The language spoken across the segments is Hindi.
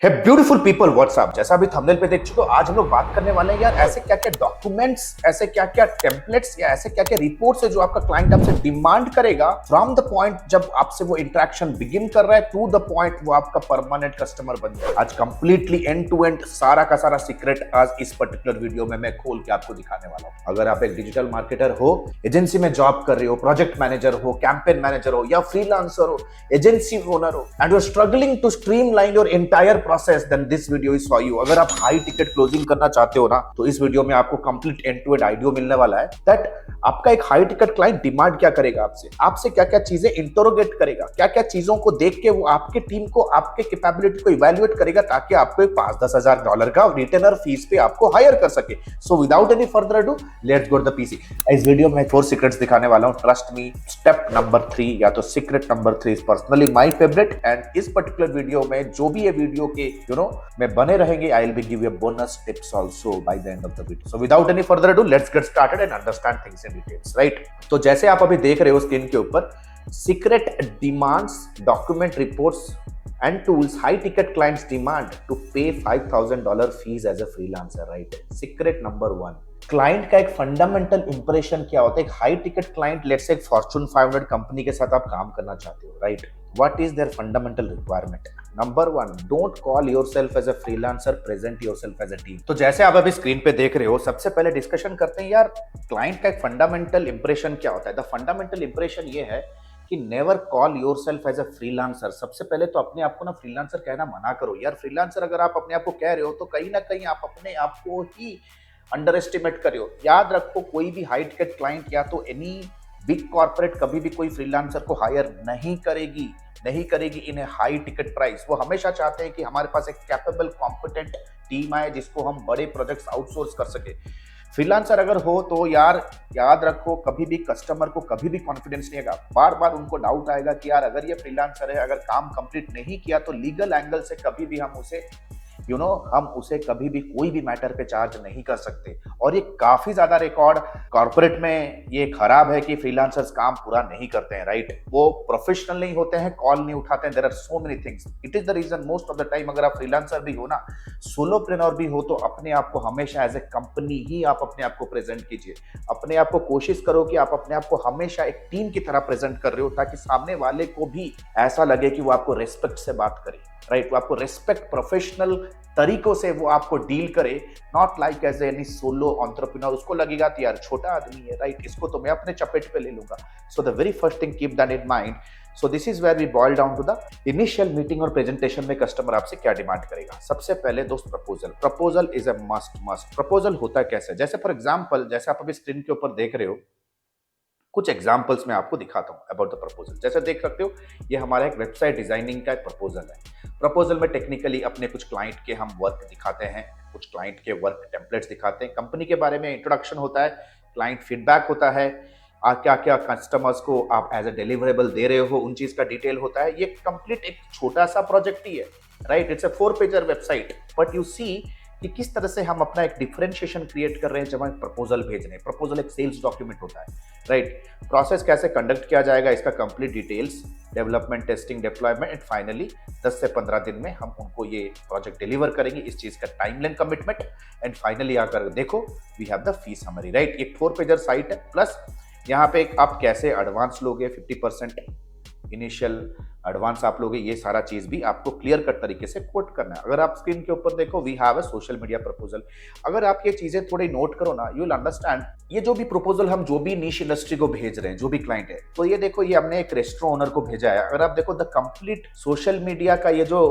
है ब्यूटीफुल पीपल व्हाट्सएप। जैसा अभी थंबनेल पे देख चुके हो, आज हम लोग बात करने वाले हैं यार ऐसे क्या क्या डॉक्यूमेंट्स, ऐसे क्या क्या टेम्पलेट्स या ऐसे क्या क्या रिपोर्ट्स है जो आपका क्लाइंट आपसे डिमांड करेगा फ्रॉम द पॉइंट जब आपसे वो इंटरेक्शन बिगिन कर रहा है टू द पॉइंट वो आपका परमानेंट कस्टमर बन जाए। आज कंप्लीटली एंड टू एंड सारा का सारा सीक्रेट आज इस पर्टिकुलर वीडियो में मैं खोल के आपको दिखाने वाला हूं। अगर आप एक डिजिटल मार्केटर हो, एजेंसी में जॉब कर रहे हो, प्रोजेक्ट मैनेजर हो, कैंपेन मैनेजर हो या फ्रीलांसर हो, एजेंसी ओनर हो and you are struggling to streamline your entire process, then this video is for you. अगर आप हाई टिकट क्लोजिंग करना चाहते हो ना, तो इस वीडियो में आपको complete end to end idea मिलने वाला है दैट आपका एक हाई टिकट क्लाइंट डिमांड क्या करेगा आपसे क्या क्या चीजें इंटरोगेट करेगा, क्या क्या चीजों को देख के वो आपके टीम को, आपके कैपेबिलिटी को इवैल्यूएट करेगा ताकि आपको $5-10,000 का रिटेनर फीस पे आपको हायर कर सके। So without any further ado let's go to the PC. इस वीडियो में 4 सीक्रेट्स दिखाने वाला हूं। ट्रस्ट मी, स्टेप नंबर 3 या तो secret number 3 is personally my favourite and इस पर्टिकुलर वीडियो में जो भी ये वीडियो के में बने रहेंगे, I will be give you bonus tips also by the end of the video. So without any further ado let's get started and understand things in details, right? तो जैसे आप अभी देख रहे हो स्क्रीन के ऊपर, secret demands, document reports and tools high ticket clients demand to pay $5,000 fees as a freelancer, right? Secret number 1, client का एक फंडामेंटल इंप्रेशन क्या होता है? एक high ticket client, let's say एक फॉर्च्यून 500 कंपनी के साथ आप काम करना चाहते हो, right? What is their fundamental requirement? Number 1, don't call yourself as a freelancer, present yourself as a team. तो जैसे आप अभी स्क्रीन पे देख रहे हो, सबसे पहले डिस्कशन करते हैं यार क्लाइंट का एक फंडामेंटल इंप्रेशन क्या होता है। द फंडामेंटल इंप्रेशन ये है कि never call yourself as a freelancer. सबसे पहले तो अपने आप को ना फ्रीलांसर कहना मना करो यार। फ्रीलांसर अगर आप अपने आप को कह रहे हो तो कहीं ना कहीं आप अपने आप को ही अंडर एस्टिमेट कर रहे हो। याद रखो, कोई भी हाई टिकट क्लाइंट या तो एनी बिग कॉर्पोरेट कभी भी कोई फ्रीलांसर को हायर नहीं करेगी इन ए हाई टिकट प्राइस। वो हमेशा चाहते हैं कि हमारे पास एक कैपेबल कॉम्पिटेंट टीम आए जिसको हम बड़े प्रोजेक्ट्स आउटसोर्स कर सके। फ्रीलांसर अगर हो तो यार याद रखो, कभी भी कस्टमर को कभी भी कॉन्फिडेंस नहीं आएगा। बार बार उनको डाउट आएगा कि यार अगर ये फ्रीलांसर है, अगर काम कंप्लीट नहीं किया तो लीगल एंगल से कभी भी हम उसे कभी भी कोई भी मैटर पे चार्ज नहीं कर सकते। और ये काफी ज्यादा रिकॉर्ड कॉर्पोरेट में ये खराब है कि फ्रीलांसर्स काम पूरा नहीं करते हैं, राइट? वो प्रोफेशनल नहीं होते हैं, कॉल नहीं उठाते हैं। There are so many things. It is the reason most of the time अगर आप फ्रीलांसर भी हो ना, सोलोप्रेन्योर भी हो, तो अपने आप को हमेशा एज ए कंपनी ही आप अपने आप को प्रेजेंट कीजिए। अपने आप को कोशिश करो कि आप अपने आप को हमेशा एक टीम की तरह प्रेजेंट कर रहे हो, ताकि सामने वाले को भी ऐसा लगे कि वो आपको रेस्पेक्ट से बात करे, राइट? वो आपको रेस्पेक्ट, प्रोफेशनल तरीकों से वो आपको डील करे, not like as any solo entrepreneur. उसको लगेगा कि यार छोटा आदमी है, राइट, इसको तो मैं अपने चपेट पे ले लूंगा। So the very first thing, keep that in mind. So this is where we boil down to the initial meeting और प्रेजेंटेशन में कस्टमर आपसे क्या डिमांड करेगा। सबसे पहले दोस्त, proposal is a must. Proposal होता कैसे? जैसे फॉर एग्जांपल, जैसे आप अभी स्क्रीन के ऊपर देख रहे हो, कुछ एग्जांपल्स मैं आपको दिखाता हूं अबाउट द प्रपोजल। जैसे देख सकते हो, ये हमारा एक वेबसाइट डिजाइनिंग का एक प्रपोजल है। प्रपोजल में टेक्निकली अपने कुछ क्लाइंट के हम वर्क दिखाते हैं, कुछ क्लाइंट के वर्क टेम्पलेट्स दिखाते हैं, कंपनी के बारे में इंट्रोडक्शन होता है, क्लाइंट फीडबैक होता है, क्या क्या कस्टमर्स को आप एज अ डिलीवरेबल दे रहे हो, उन चीज का डिटेल होता है। ये कंप्लीट एक छोटा सा प्रोजेक्ट ही है, right? It's a 4 pager website, but you see कि किस तरह से हम अपना एक डिफरेंशिएशन क्रिएट कर रहे हैं जब हम प्रपोजल भेज रहे हैं। प्रपोजल एक सेल्स डॉक्यूमेंट होता है, राइट? प्रोसेस कैसे कंडक्ट किया जाएगा, इसका complete details, development, testing, deployment, and finally 10 से 15 दिन में हम उनको ये प्रोजेक्ट डिलीवर करेंगे। इस चीज का टाइमलाइन कमिटमेंट, एंड फाइनली आकर देखो we have the fee summary, right? एक 4 पेजर साइट है, प्लस यहाँ पे आप कैसे एडवांस लोगे, 50% इनिशियल एडवांस आप लोगे, ये सारा चीज भी आपको क्लियर कट तरीके से कोट करना है। अगर आप स्क्रीन के ऊपर देखो, we have a social media proposal. अगर आप ये चीजें थोड़ी नोट करो ना, यू विल अंडरस्टैंड। ये जो भी प्रपोजल हम जो भी नीश इंडस्ट्री को भेज रहे हैं, जो भी क्लाइंट है, तो ये देखो, ये हमने एक रेस्टोरेंट ओनर को भेजा है। अगर आप देखो द कंप्लीट सोशल मीडिया का ये जो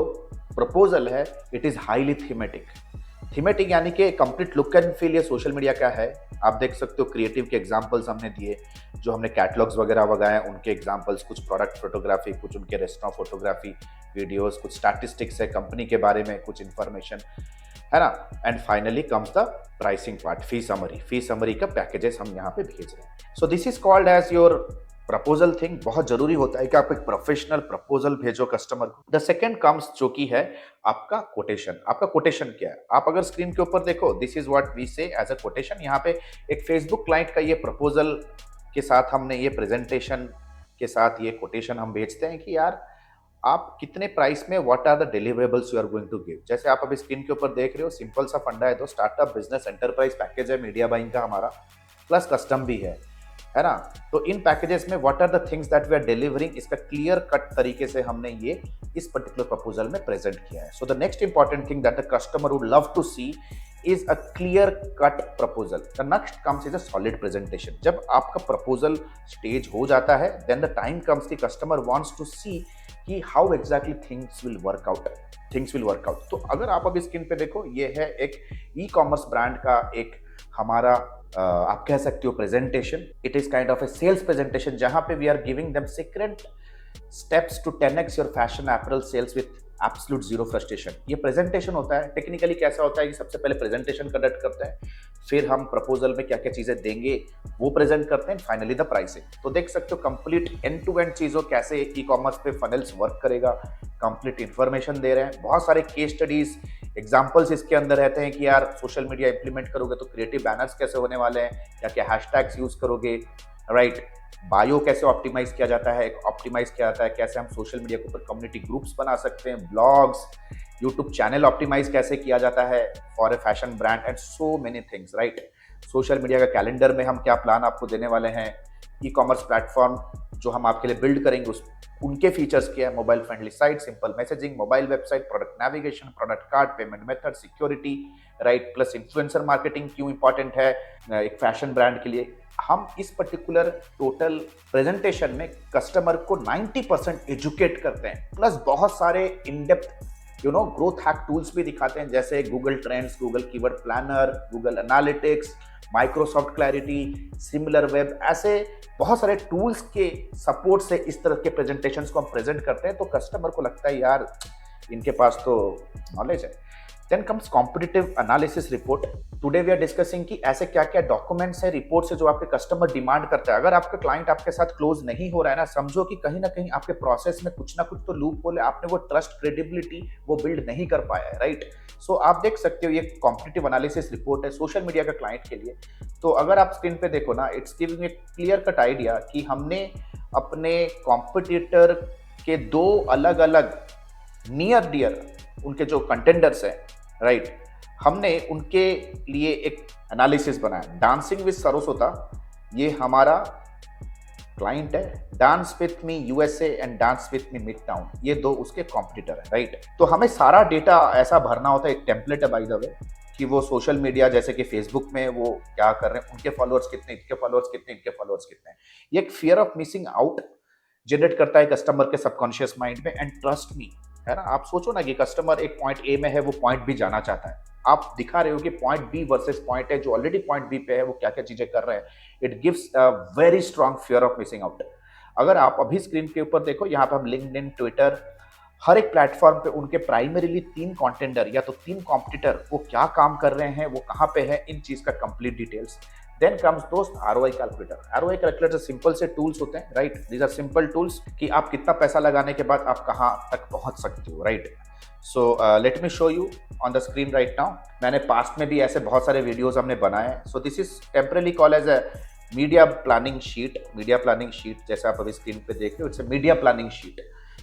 प्रपोजल है, इट इज हाईली थीमेटिक यानी कि कंप्लीट लुक एंड फील ये सोशल मीडिया का है। आप देख सकते हो क्रिएटिव के एग्जांपल्स हमने दिए, जो हमने कैटलॉग्स वगैरह वगाए उनके एग्जांपल्स, कुछ प्रोडक्ट फोटोग्राफी, कुछ उनके रेस्टोरेंट फोटोग्राफी वीडियोस, कुछ स्टैटिस्टिक्स है कंपनी के बारे में, कुछ इंफॉर्मेशन है ना। And finally comes the pricing part, fee summary का पैकेजेस हम यहाँ पे भेज रहे हैं। So this is called as your proposal thing. बहुत जरूरी होता है कि आप एक प्रोफेशनल प्रपोजल भेजो कस्टमर को। द सेकंड कम्स, जो की है आपका कोटेशन। आपका कोटेशन क्या है? आप अगर स्क्रीन के ऊपर देखो, दिस इज व्हाट वी से एज अ कोटेशन। यहाँ पे एक फेसबुक क्लाइंट का ये प्रपोजल के साथ हमने ये प्रेजेंटेशन के साथ ये कोटेशन हम भेजते हैं कि यार आप कितने प्राइस में, what are the deliverables you are going to give. जैसे आप अभी स्क्रीन के ऊपर देख रहे हो, सिंपल सा फंडा है, तो स्टार्टअप बिजनेस एंटरप्राइज पैकेज है मीडिया बाइंग का हमारा, प्लस कस्टम भी है ना। तो इन पैकेजेस में what are the things that we are delivering, इसका क्लियर कट तरीके से हमने ये इस पर्टिकुलर प्रपोजल में प्रेजेंट किया है। So the next important thing that the customer would love to see is a clear cut proposal. The next comes is a solid presentation. जब आपका proposal stage हो जाता है, then the time comes the customer wants to see कि how exactly things will work out. Things will work out. तो अगर आप अभी स्क्रीन पे देखो, ये है एक e-commerce ब्रांड का एक हमारा आप कह सकते हो presentation. It is kind of a sales presentation, जहां पे we are giving them secret steps to 10x your fashion apparel sales with absolute zero frustration. ये प्रेजेंटेशन होता है। टेक्निकली कैसा होता है कि सबसे पहले प्रेजेंटेशन कंडक्ट करते हैं, फिर हम प्रपोजल में क्या क्या चीजें देंगे वो प्रेजेंट करते हैं, फाइनली द प्राइसिंग। तो देख सकते हो कंप्लीट एंड टू एंड चीजों कैसे ई कॉमर्स पे फनल्स वर्क करेगा, कंप्लीट इंफॉर्मेशन दे रहे हैं। बहुत सारे केस स्टडीज एग्जाम्पल्स इसके अंदर रहते हैं कि यार सोशल मीडिया इंप्लीमेंट करोगे तो क्रिएटिव बैनर्स कैसे होने वाले हैं, क्या क्या हैशटैग्स यूज करोगे, राइट। बायो कैसे ऑप्टिमाइज किया जाता है, ऑप्टिमाइज किया जाता है, कैसे हम सोशल मीडिया के ऊपर कम्युनिटी ग्रुप्स बना सकते हैं, ब्लॉग्स, यूट्यूब चैनल ऑप्टिमाइज कैसे किया जाता है for a fashion brand and so many things, right. Social media का कैलेंडर में हम क्या प्लान आपको देने वाले हैं, ई कॉमर्स प्लेटफॉर्म जो हम आपके लिए बिल्ड करेंगे उस उनके फीचर्स क्या है, mobile friendly site, simple messaging, mobile website, product navigation, product card, payment method, security, right, plus influencer marketing क्यों इंपॉर्टेंट है एक फैशन ब्रांड के लिए। हम इस पर्टिकुलर टोटल प्रेजेंटेशन में कस्टमर को 90% एजुकेट करते हैं, प्लस बहुत सारे in depth growth hack tools भी दिखाते हैं, जैसे Google Trends, Google Keyword Planner, Google Analytics, Microsoft Clarity, Similar Web, ऐसे बहुत सारे टूल्स के सपोर्ट से इस तरह के प्रेजेंटेशंस को हम प्रेजेंट करते हैं। तो कस्टमर को लगता है यार इनके पास तो नॉलेज है। Then comes competitive analysis report. Today we are discussing कि ऐसे क्या क्या डॉक्यूमेंट्स है, रिपोर्ट्स है जो आपके कस्टमर डिमांड करता है। अगर आपका क्लाइंट आपके साथ क्लोज नहीं हो रहा है ना, समझो कि कहीं ना कहीं आपके प्रोसेस में कुछ ना कुछ तो लूप होल है, आपने वो ट्रस्ट क्रेडिबिलिटी वो बिल्ड नहीं कर पाया है, राइट। सो आप देख सकते हो ये कॉम्पिटिटिव एनालिसिस रिपोर्ट है सोशल मीडिया का क्लाइंट के लिए। तो अगर आप स्क्रीन पे देखो ना, it's giving a clear cut idea कि हमने अपने कॉम्पिटिटर के दो अलग अलग नियर डियर उनके जो कंटेंडर्स हैं, राइट, हमने उनके लिए एक एनालिसिस बनाया। डांसिंग विद सरस्वता ये हमारा क्लाइंट है, dance with me USA and dance with me mid town ये दो उसके कॉम्पिटिटर है, राइट। तो हमें सारा डेटा ऐसा भरना होता है, एक टेम्पलेट है बाय द वे, कि वो सोशल मीडिया जैसे कि फेसबुक में वो क्या कर रहे हैं, उनके फॉलोअर्स कितने, इनके फॉलोअर्स कितने, इनके फॉलोअर्स कितने। ये एक fear of missing out generate करता है कस्टमर के सबकॉन्शियस माइंड में। एंड ट्रस्ट मी, है ना, आप सोचो ना कि कस्टमर एक पॉइंट ए में है, वो पॉइंट बी जाना चाहता है, आप दिखा रहे हो कि पॉइंट बी वर्सेस पॉइंट है जो ऑलरेडी पॉइंट बी पे है, वो क्या क्या चीजें कर रहे हैं। It gives a very strong fear of missing out. अगर आप अभी स्क्रीन के ऊपर देखो, यहाँ पे हम लिंक्डइन, ट्विटर, हर एक प्लेटफॉर्म पे उनके प्राइमरीली 3 कॉन्टेंडर या तो 3 कॉम्पिटिटर वो क्या काम कर रहे हैं, वो कहाँ पे है, इन चीज का कंप्लीट डिटेल्स। देन कम्स दोस्त ROI calculator. ROI calculator simple से टूल्स होते हैं, right. These are simple tools कि आप कितना पैसा लगाने के बाद आप कहाँ तक पहुंच सकते हो, right. So let me show you on the screen right now. मैंने पास्ट में भी ऐसे बहुत सारे वीडियोस हमने बनाए। So this is temporarily call as a media planning sheet. Media planning sheet जैसे आप अभी स्क्रीन पे देख रहे हो, it's media planning sheet.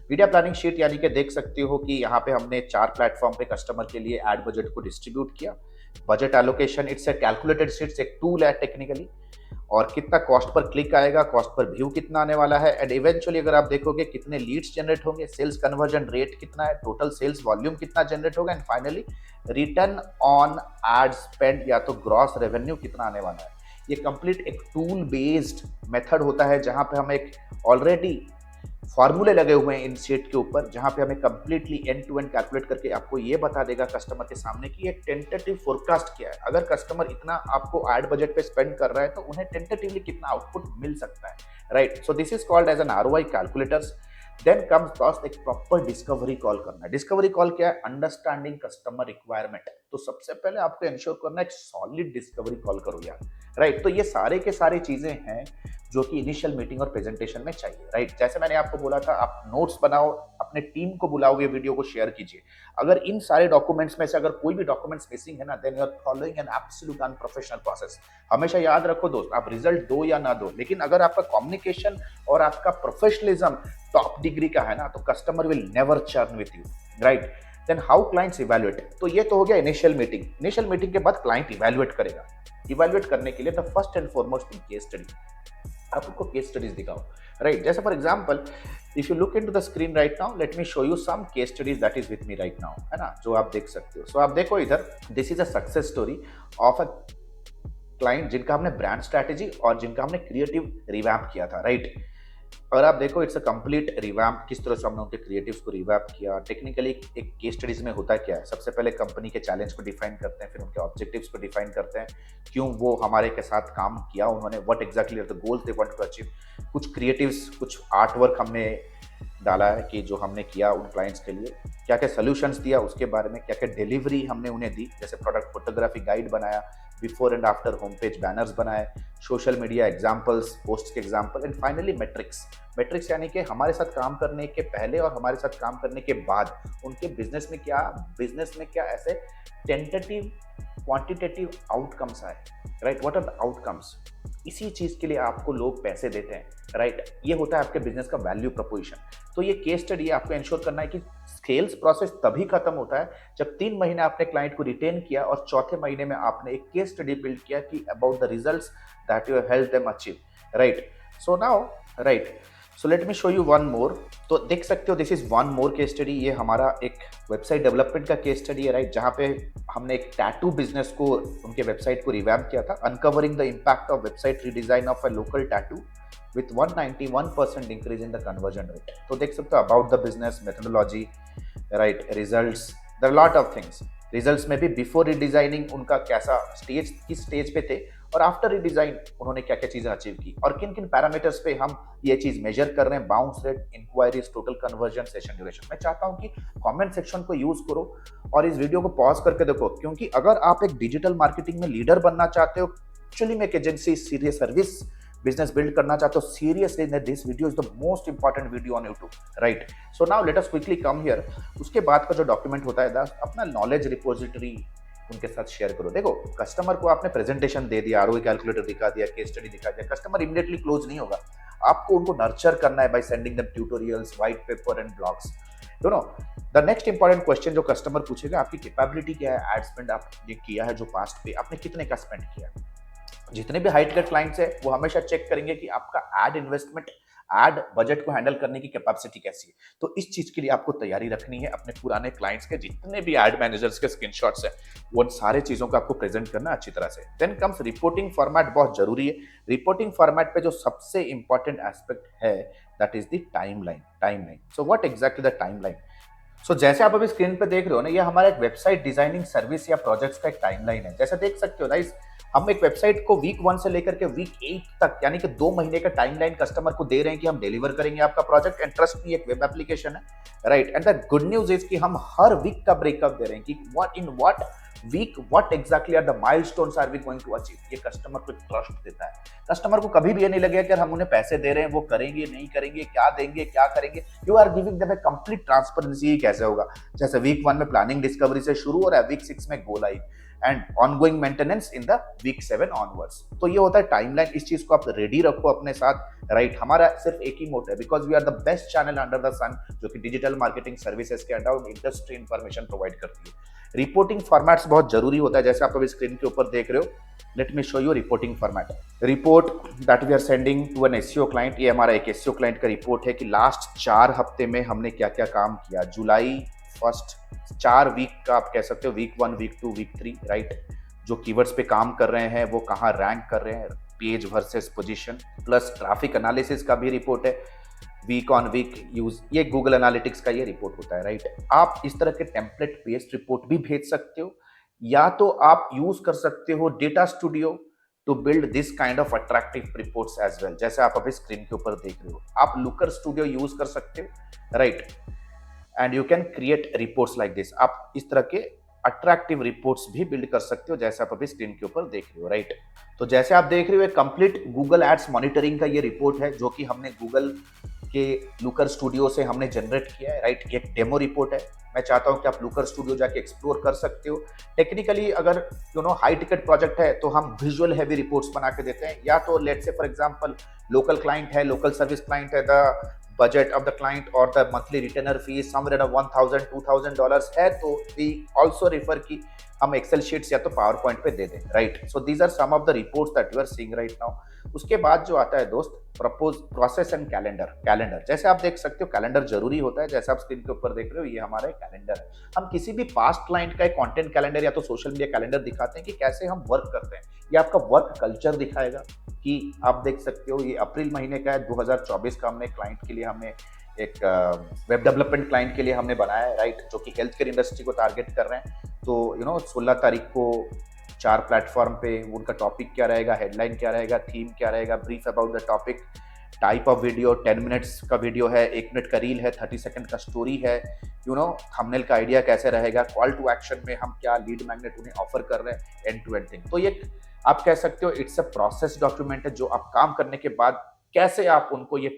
Media planning sheet यानी कि देख सकते हो कि यहाँ पे हमने 4 प्लेटफॉर्म पे कस्टमर के लिए एड बजट को डिस्ट्रीब्यूट किया। Budget allocation, it's a calculated sheets, एक टूल है टेक्निकली, और कितना कॉस्ट पर क्लिक आएगा, कॉस्ट पर व्यू कितना आने वाला है, एंड इवेंचुअली अगर आप देखोगे कितने लीड्स जनरेट होंगे, सेल्स कन्वर्जन रेट कितना है, टोटल सेल्स वॉल्यूम कितना जनरेट होगा, and finally return on ad spend या तो ग्रॉस रेवेन्यू कितना आने वाला है। ये कंप्लीट एक टूल बेस्ड मेथड होता है जहां पे हम एक ऑलरेडी फॉर्मूले लगे हुए हैं इन शीट के ऊपर, जहां पे हमें completely end to end calculate करके आपको ये बता देगा कस्टमर के सामने कि ये टेंटेटिव फोरकास्ट क्या है। अगर कस्टमर इतना आपको एड बजट पे स्पेंड कर रहा है तो उन्हें टेंटेटिवली कितना आउटपुट मिल सकता है, right. So this is called as an ROI calculators. Then comes दोस्त एक प्रॉपर डिस्कवरी कॉल करना। डिस्कवरी कॉल क्या है? Understanding customer requirement. तो सबसे पहले आपको इंश्योर करना है एक सॉलिड डिस्कवरी कॉल करो यार, राइट। तो ये सारे के सारे चीजें हैं जो कि इनिशियल मीटिंग और प्रेजेंटेशन में चाहिए, राइट? जैसे मैंने आपको बोला था, आप नोट्स बनाओ, अपने टीम को बुलाओ, ये वीडियो को शेयर कीजिए। अगर इन सारे डॉक्यूमेंट्स में से अगर कोई भी डॉक्यूमेंट्स मिसिंग है ना, then you are following an absolute unprofessional process. हमेशा याद रखो दोस्त, आप रिजल्ट दो या ना दो, लेकिन अगर आपका कम्युनिकेशन और आपका प्रोफेशनलिज्म टॉप डिग्री का है ना, तो customer will never churn with you, right? Then how clients evaluate, तो ये तो हो गया इनिशियल मीटिंग। इनिशियल मीटिंग के बाद क्लाइंट इवैल्यूएट करेगा। इवैल्यूएट करने के लिए the first and foremost thing case study. आप उनको केस स्टडीज दिखाओ, राइट? जैसे for example, if you look into the screen right now, let me show you some case studies that is with me right now, है ना, जो आप देख सकते हो। सो आप देखो इधर, this is a success story of a client जिनका हमने ब्रांड स्ट्रैटेजी और जिनका हमने क्रिएटिव रिवैम्प किया था, राइट? और आप देखो, इट्स अ कंप्लीट रिवैम्प, किस तरह से हमने उनके क्रिएटिव्स को रिवैम्प किया। टेक्निकली एक केस स्टडीज में होता क्या है, सबसे पहले कंपनी के चैलेंज को डिफाइन करते हैं, फिर उनके ऑब्जेक्टिव्स को डिफाइन करते हैं, क्यों वो हमारे के साथ काम किया उन्होंने, what exactly are the goals they want to achieve. कुछ क्रिएटिव्स, कुछ आर्ट वर्क हमने डाला है कि जो हमने किया उन क्लाइंट्स के लिए, क्या क्या सोल्यूशंस दिया उसके बारे में, क्या क्या डिलीवरी हमने उन्हें दी, जैसे प्रोडक्ट फोटोग्राफी गाइड बनाया, before and after home page banners बनाए, सोशल मीडिया एग्जाम्पल्स, पोस्ट के example, and finally matrix. Matrix यानी कि हमारे साथ काम करने के पहले और हमारे साथ काम करने के बाद उनके बिजनेस में क्या ऐसे टेंटेटिव क्वांटिटेटिव आउटकम्स आए, right? What are the outcomes? इसी चीज के लिए आपको लोग पैसे देते हैं, राइट? ये होता है आपके बिजनेस का वैल्यू प्रपोजिशन। तो ये केस स्टडी आपको इंश्योर करना है कि सेल्स प्रोसेस तभी खत्म होता है जब 3 महीने आपने क्लाइंट को रिटेन किया और चौथे महीने में आपने एक केस स्टडी बिल्ड किया कि about the results that you have helped them achieve, right? So now, right, so let me show you one more. तो देख सकते हो, this is one more case study. ये हमारा एक वेबसाइट डेवलपमेंट का केस स्टडी है, राइट? जहाँ पे हमने एक टैटू बिजनेस को, उनके वेबसाइट को रिवैम्प किया था, uncovering the impact of website redesign of a local tattoo with 191% increase in the conversion rate. तो देख सकते हो about the business methodology, right? Results, there are a lot of things. Results में भी before redesigning उनका कैसा स्टेज, किस स्टेज पे थे, और आफ्टर रिडिजाइन उन्होंने क्या क्या चीजें अचीव की, और किन किन पैरामीटर्स पे हम ये चीज मेजर कर रहे हैं, bounce rate, enquiries, total conversion, session duration. मैं चाहता हूं कि कमेंट सेक्शन को यूज करो और इस वीडियो को पॉज करके देखो, क्योंकि अगर आप एक डिजिटल मार्केटिंग में लीडर बनना चाहते हो, एक्चुअली में एक agency serious service business build करना चाहते हो, seriously this video is the most important video on YouTube, right? So now let us quickly come here. उसके बाद का जो डॉक्यूमेंट होता है, अपना नॉलेज रिपोजिटरी उनके साथ शेयर करो। देखो, कस्टमर को आपने प्रेजेंटेशन दे दिया, आरओआई कैलकुलेटर दिखा दिया, केस स्टडी दिखा दिया, कस्टमर इमीडिएटली क्लोज नहीं होगा। आपको उनको नर्चर करना है by sending them tutorials, white paper and blogs. You know, the next important question जो कस्टमर पूछेगा, आपकी कैपेबिलिटी क्या है, एड स्पेंड आपने किया है जो पास्ट पे, आपने कितने का स्पेंड किया। जितने भी हाई टिकट क्लाइंट्स है वो हमेशा चेक करेंगे कि आपका एड इन्वेस्टमेंट, एड बजट को हैंडल करने की कैपेसिटी कैसी है। तो इस चीज के लिए आपको तैयारी रखनी है। अपने पुराने क्लाइंट्स के जितने भी एड मैनेजर्स के स्क्रीनशॉट्स हैं, वो सारे चीजों को आपको प्रेजेंट करना अच्छी तरह से। देन कम्स रिपोर्टिंग फॉर्मेट, बहुत जरूरी है। रिपोर्टिंग फॉर्मेट पे जो सबसे इंपॉर्टेंट एस्पेक्ट है, that is the timeline. So what exactly the timeline? So जैसे आप अभी स्क्रीन पे देख रहे हो ना, ये हमारा एक वेबसाइट डिजाइनिंग सर्विस या प्रोजेक्ट्स का एक टाइमलाइन है। जैसे देख सकते हो गाइस, हम एक वेबसाइट को वीक 1 से लेकर के वीक 8 तक, यानी कि 2 महीने का टाइमलाइन कस्टमर को दे रहे हैं कि हम डिलीवर करेंगे आपका प्रोजेक्ट। एंड ट्रस्ट मी, एक वेब एप्लीकेशन है, right? And the good news is कि हम हर वीक का ब्रेकअप दे रहे हैं कि what week what exactly are the milestones are we going to achieve. ये कस्टमर को ट्रस्ट देता है। कस्टमर को कभी भी ये नहीं लगेगा कि हम उन्हें पैसे दे रहे हैं, वो करेंगे नहीं करेंगे, क्या देंगे क्या करेंगे। You are giving them a complete transparency. कैसे होगा? जैसे वीक 1 में प्लानिंग डिस्कवरी से शुरू हो रहा है, वीक 6 में go live and ongoing maintenance in the week 7 onwards. तो ये होता है टाइमलाइन। इस चीज को आप रेडी रखो अपने साथ, राइट? हमारा सिर्फ एक ही मोटिव है, because we are the best channel under the sun, जो कि डिजिटल मार्केटिंग सर्विसेज के अंडर इंडस्ट्री इंफॉर्मेशन प्रोवाइड करती है। रिपोर्टिंग फॉर्मेट्स बहुत जरूरी होता है, जैसे आप अभी स्क्रीन के ऊपर देख रहे हो। Let me show you reporting format. Report that we are sending to an SEO client. ये हमारा एक एसईओ क्लाइंट का रिपोर्ट है कि लास्ट 4 हफ्ते में हमने क्या क्या काम किया। जुलाई फर्स्ट 4 वीक का आप कह सकते हो, वीक 1, वीक 2, वीक 3, राइट? जो कीवर्ड्स पे काम कर रहे हैं वो कहाँ रैंक कर रहे हैं, page versus position, plus traffic analysis का भी रिपोर्ट है, वीक ऑन वीक यूज। ये गूगल एनालिटिक्स का ये रिपोर्ट होता है, राइट? आप इस तरह के टेम्पलेट बेस्ड रिपोर्ट भी भेज सकते हो, या तो आप यूज कर सकते हो data studio to build this kind of attractive reports as well. जैसे आप अभी स्क्रीन के ऊपर देख रहे हो, आप लुकर स्टूडियो यूज कर सकते हो, right? And you can create reports like this. आप इस तरह के अट्रैक्टिव रिपोर्ट्स भी बिल्ड कर सकते हो, जैसे आप अभी स्क्रीन के ऊपर देख रहे हो, राइट। तो जैसे आप देख रहे हो कंप्लीट गूगल एड्स मॉनिटरिंग का ये रिपोर्ट है जो कि हमने गूगल के लूकर स्टूडियो से हमने जनरेट किया है, राइट। ये एक डेमो रिपोर्ट है। मैं चाहता हूं कि आप लूकर स्टूडियो जाके एक्सप्लोर कर सकते हो। टेक्निकली अगर हाई टिकट प्रोजेक्ट है तो हम विजुअल हैवी रिपोर्ट्स बना के देते हैं, या तो let's say for example local client है, लोकल सर्विस क्लाइंट है, the budget of the client or the monthly retainer fee is somewhere around $1,000-$2,000 है, तो we also refer कि हम एक्सेल शीट्स या तो पावर पॉइंट पे दे दें, right. So these are some of the reports that you are seeing right now. उसके बाद जो आता है दोस्त, प्रपोज प्रोसेस एंड कैलेंडर जैसे आप देख सकते हो कैलेंडर जरूरी होता है। जैसे आप स्क्रीन के ऊपर देख रहे हो ये हमारा कैलेंडर है। हम किसी भी पास्ट क्लाइंट का एक कंटेंट कैलेंडर या तो सोशल मीडिया कैलेंडर दिखाते हैं कि कैसे हम वर्क करते हैं। ये आपका वर्क कल्चर दिखाएगा कि आप देख सकते हो ये अप्रैल महीने का है 2024 का। हमने क्लाइंट के लिए हमने एक वेब डेवलपमेंट क्लाइंट के लिए हमने बनाया है, राइट, जो कि हेल्थ केयर इंडस्ट्री को टारगेट कर रहे हैं। तो 16 तारीख को 4 प्लेटफॉर्म पे उनका टॉपिक क्या रहेगा, हेडलाइन क्या रहेगा, थीम क्या रहेगा, brief about the topic, type of video 10 minutes का वीडियो है, 1 मिनट का रील है, 30 सेकंड का स्टोरी है, थंबनेल का आइडिया कैसे रहेगा, कॉल टू एक्शन में हम क्या लीड मैग्नेट उन्हें ऑफर कर रहे हैं, एंड टू एंड थिंग। तो ये आप कह सकते हो इट्स अ प्रोसेस डॉक्यूमेंट है, जो आप काम करने के बाद कैसे आप उनको ये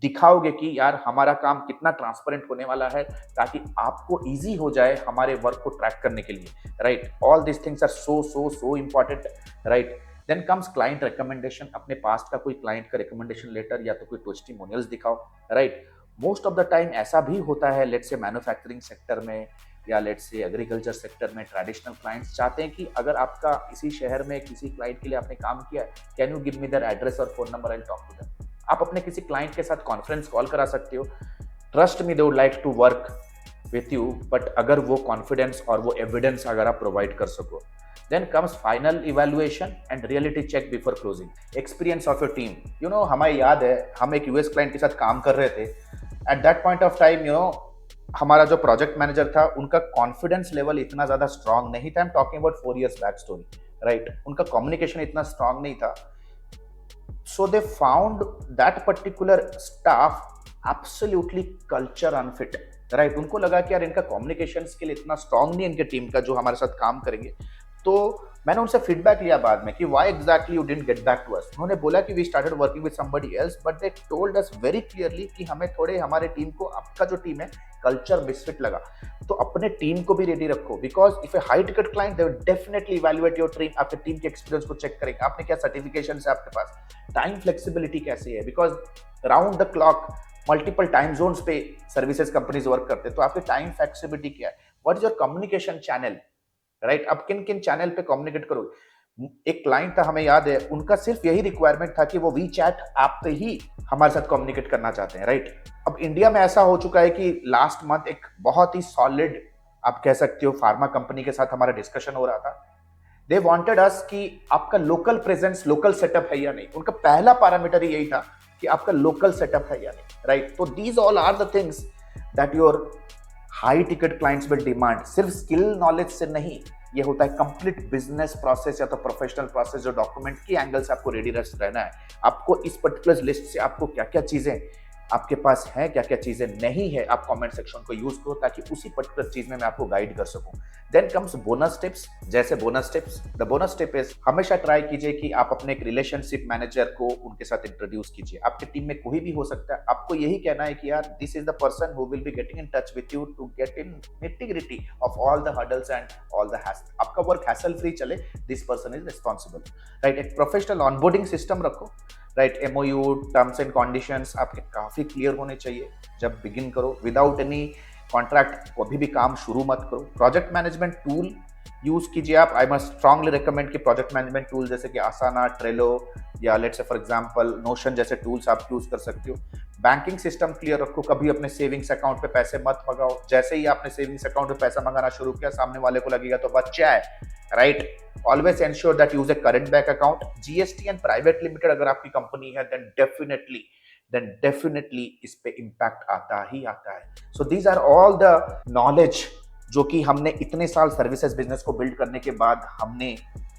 दिखाओगे कि यार हमारा काम कितना ट्रांसपेरेंट होने वाला है, ताकि आपको इजी हो जाए हमारे वर्क को ट्रैक करने के लिए, right. All this things are so important, right. Then comes client recommendation. अपने पास्ट का कोई क्लाइंट का रिकमेंडेशन लेटर या तो कोई टेस्टिमोनियल्स दिखाओ, right. Most of the time ऐसा भी होता है, लेट्स से मैन्युफैक्चरिंग सेक्टर में या लेट्स से एग्रीकल्चर सेक्टर में, ट्रेडिशनल क्लाइंट्स चाहते हैं कि अगर आपका इसी शहर में किसी क्लाइंट के लिए आपने काम किया है, can you give me their address और phone number, I will talk to them. आप अपने किसी क्लाइंट के साथ कॉन्फ्रेंस कॉल करा सकते हो। Trust me, they would like to work with you, but अगर वो कॉन्फिडेंस और वो एविडेंस अगर आप प्रोवाइड कर सको। Then comes final evaluation and reality check before closing. Experience of your team. हमें याद है हम एक यूएस क्लाइंट के साथ काम कर रहे थे। At that point of time हमारा जो प्रोजेक्ट मैनेजर था उनका कॉन्फिडेंस लेवल इतना ज्यादा स्ट्रांग नहीं था। I am talking about 4 years back story, right. उनका कम्युनिकेशन इतना स्ट्रांग नहीं था। So they found that particular staff absolutely culture unfit, right? उनको लगा कि यार इनका कम्युनिकेशन स्किल इतना स्ट्रांग नहीं इनके टीम का जो हमारे साथ काम करेंगे। तो मैंने उनसे फीडबैक लिया बाद में कि why exactly you didn't get back to us। उन्होंने बोला कि we started working with somebody else but they told us very clearly कि हमें थोड़े हमारे टीम को, आपका जो टीम है कल्चर मिसफिट लगा। तो अपने टीम को भी रेडी रखो, because if A high ticket client they will definitely evaluate your team. आपके टीम के एक्सपीरियंस को चेक करेंगे, आपने क्या सर्टिफिकेशन है आपके पास, टाइम फ्लेक्सिबिलिटी कैसी है, because round the clock multiple time zones पे सर्विसेज कंपनीज वर्क करते हैं। तो आपकी टाइम फ्लेक्सिबिलिटी क्या है, what is your communication channel, right. अब किन किन चैनल पे कम्युनिकेट करोगे। एक क्लाइंट था, हमें याद है, उनका सिर्फ यही रिक्वायरमेंट था कि वो वी चैट ऐप पे ही हमारे साथ कम्युनिकेट करना चाहते हैं, राइट। अब इंडिया में ऐसा हो चुका है कि लास्ट मंथ एक बहुत ही सॉलिड, आप कह सकते हो, फार्मा कंपनी के साथ हमारा डिस्कशन हो रहा था। दे वांटेड अस कि आपका लोकल प्रेजेंस, लोकल सेटअप है या नहीं। उनका पहला पैरामीटर यही था कि आपका लोकल सेटअप है या नहीं, राइट। तो these all are the things that your high ticket clients will demand. सिर्फ स्किल नॉलेज से नहीं, ये होता है कंप्लीट बिजनेस प्रोसेस या तो प्रोफेशनल प्रोसेस, जो डॉक्यूमेंट की एंगल से आपको रेडी रहना है। आपको इस पर्टिकुलर लिस्ट से आपको क्या क्या चीजें आपके पास है, क्या क्या चीजें नहीं है, आप कमेंट सेक्शन को यूज करो ताकि उसी पर्टिकुलर चीज में मैं आपको गाइड कर सकूं। Then comes bonus tips. जैसे bonus tips, the bonus tip is, हमेशा ट्राई कीजिए कि आप अपने एक रिलेशनशिप मैनेजर को उनके साथ इंट्रोड्यूस कीजिए। आपकी टीम में कोई भी हो सकता है, आपको यही कहना है कि यार this is the person who will be getting in touch with you to get in nitty-gritty of all the hurdles and all the hassle. आपका वर्क हैसल फ्री चले, this person is responsible, right. एक प्रोफेशनल ऑनबोर्डिंग सिस्टम रखो, right. MOU, terms and conditions आपके काफी क्लियर होने चाहिए जब बिगिन करो। विदाउट एनी कॉन्ट्रैक्ट कभी भी काम शुरू मत करो। प्रोजेक्ट मैनेजमेंट टूल यूज कीजिए आप। आई मस्ट स्ट्रांगली रिकमेंड कि प्रोजेक्ट मैनेजमेंट टूल जैसे कि आसाना, ट्रेलो या let's say for example notion जैसे टूल्स आप यूज कर सकते हो। बैंकिंग सिस्टम क्लियर रखो, कभी अपने सेविंग्स अकाउंट पे पैसे मत मंगाओ। जैसे ही आपने सेविंग्स अकाउंट पे पैसा मंगाना शुरू किया, सामने वाले को लगेगा तो बच्चा है, right. Always ensure that use A current bank account. GST and private limited अगर आपकी कंपनी है, देन डेफिनेटली इस पे इंपैक्ट आता ही आता है। So these are all the knowledge जो कि हमने इतने साल सर्विसेज बिजनेस को बिल्ड करने के बाद हमने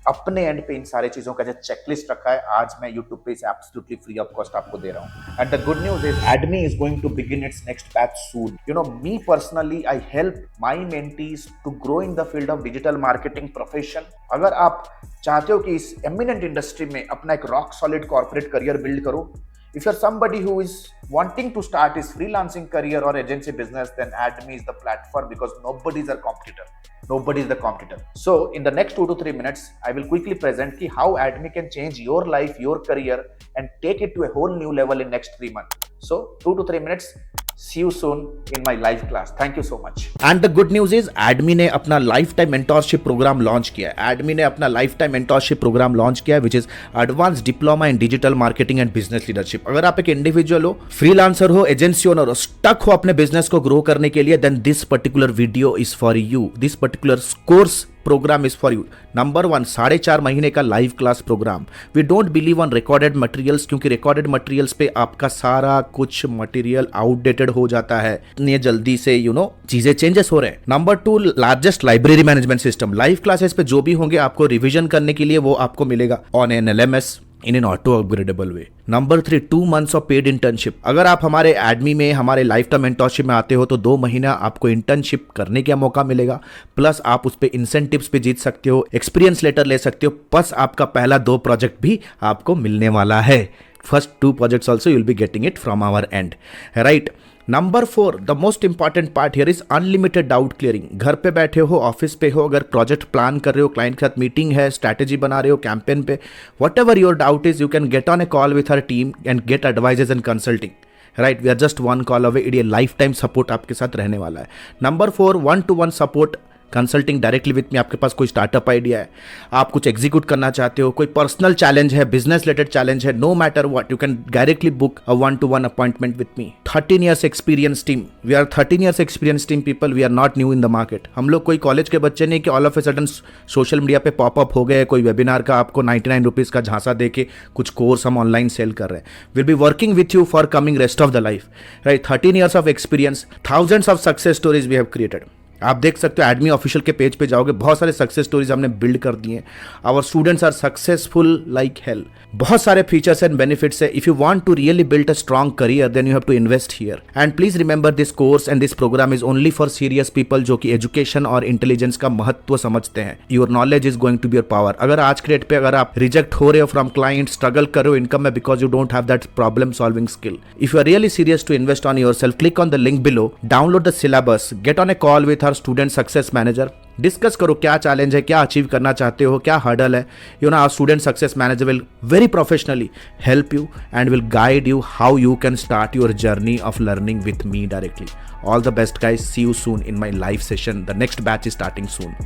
अपने एंड पे इन सारे चीजों का जो चेकलिस्ट रखा है, आज मैं यूट्यूब पे इसे एब्सोल्युटली फ्री ऑफ कॉस्ट आपको दे रहा हूँ। And the good news is Admi is going to begin its next batch soon. You know, me personally I help my mentees to grow in the field of digital marketing profession. अगर आप चाहते हो कि इस एमिनेंट इंडस्ट्री में अपना एक rock solid corporate career build करो, if you're somebody who is wanting to start his freelancing career or agency business, then AdMe is the platform, because nobody is a competitor. Nobody is the competitor. So in the next 2 to 3 minutes, I will quickly present ki how AdMe can change your life, your career, and take it to a whole new level in next 3 months. So 2 to 3 minutes. See you soon in my live class. Thank you so much. And the good news is AdMe ने अपना life time mentorship programme launch किया है। AdMe ने अपना life time mentorship programme launch किया है, which is advance diploma in digital marketing and business leadership. अगर आप एक इंडिविजुअल हो, फ्रीलांसर हो, एजेंसी ओनर हो, स्टक हो अपने बिजनेस को ग्रो करने के लिए, then this particular video is for you. This particular course programme is for you. Number 1, 4.5 महीने का live class programme. We don't believe on recorded materials, क्योंकि रिकॉर्डेड मटेरियल्स पे आपका सारा कुछ मटेरियल आउटडेटेड हो जाता है, इतनी जल्दी से चीजें चेंजेस हो रहे हैं। Number 2, largest library management system. Live classes पे जो भी होंगे आपको रिविजन करने के लिए वो आपको मिलेगा on an LMS in an auto upgradable way. Number 3, 2 months of paid internship. अगर आप हमारे एडमी में हमारे लाइफ टाइम मेंटोरशिप में आते हो तो 2 महीना आपको इंटर्नशिप करने का मौका मिलेगा, प्लस आप उस पर इंसेंटिव्स भी जीत सकते हो, एक्सपीरियंस लेटर ले सकते हो, प्लस आपका पहला 2 प्रोजेक्ट भी आपको मिलने वाला है। First 2 projects also you will be getting it from our end, right? Number 4, the most important part here is unlimited doubt clearing. घर पे बैठे हो, ऑफिस पे हो, अगर प्रोजेक्ट प्लान कर रहे हो, क्लाइंट के साथ मीटिंग है, स्ट्रैटेजी बना रहे हो कैंपेन पे, whatever your doubt is, you can get on a call with our team and get advises and consulting, right? We are just 1 call away. ये लाइफ टाइम सपोर्ट आपके साथ रहने वाला है। Number 4, 1-to-1 support, consulting directly with me. आपके पास कोई स्टार्टअप आइडिया है, आप कुछ एग्जीक्यूट करना चाहते हो, कोई पर्सनल चैलेंज है, बिजनेस रिलेटेड चैलेंज है, no matter what, you can directly book a 1-to-1 appointment with me. 13 years experience team. We are 13 years experience team people. We are not new in the market. हम लोग कोई कॉलेज के बच्चे नहीं कि all of a sudden social media पे पॉपअप हो गए, कोई वेबिनार का आपको 99 रुपीज़ का झांसा दे के कुछ कोर्स हम ऑनलाइन सेल कर रहे हैं। Will be working with you for coming rest of the life, right? 13 years of experience, thousands of success stories we have created. आप देख सकते हो, एडमी ऑफिशियल के पेज पे जाओगे, बहुत सारे सक्सेस स्टोरीज हमने बिल्ड कर दिए हैं। Our students are successful like hell. बहुत सारे फीचर्स एंड बेनिफिट्स है। If you want to really build a strong career, then you have to invest here. And please remember, this course and this program is only for serious people जो कि एजुकेशन और इंटेलिजेंस का महत्व समझते हैं। Your knowledge is going to be your power. अगर आज के डेट पे अगर आप रिजेक्ट हो रहे हो फ्रॉम क्लाइंट, स्ट्रगल कर रहे हो इनकम में because you don't have that problem solving skill, if you are really serious to invest on your self, click on the link below, download the syllabus, get on a call with our student success manager, discuss करो क्या चैलेंज है, क्या अचीव करना चाहते हो, क्या हर्डल है। Our student success manager will very professionally help you and will guide you how you can start your journey of learning with me directly. All the best guys, see you soon in my live session. The next batch is starting soon.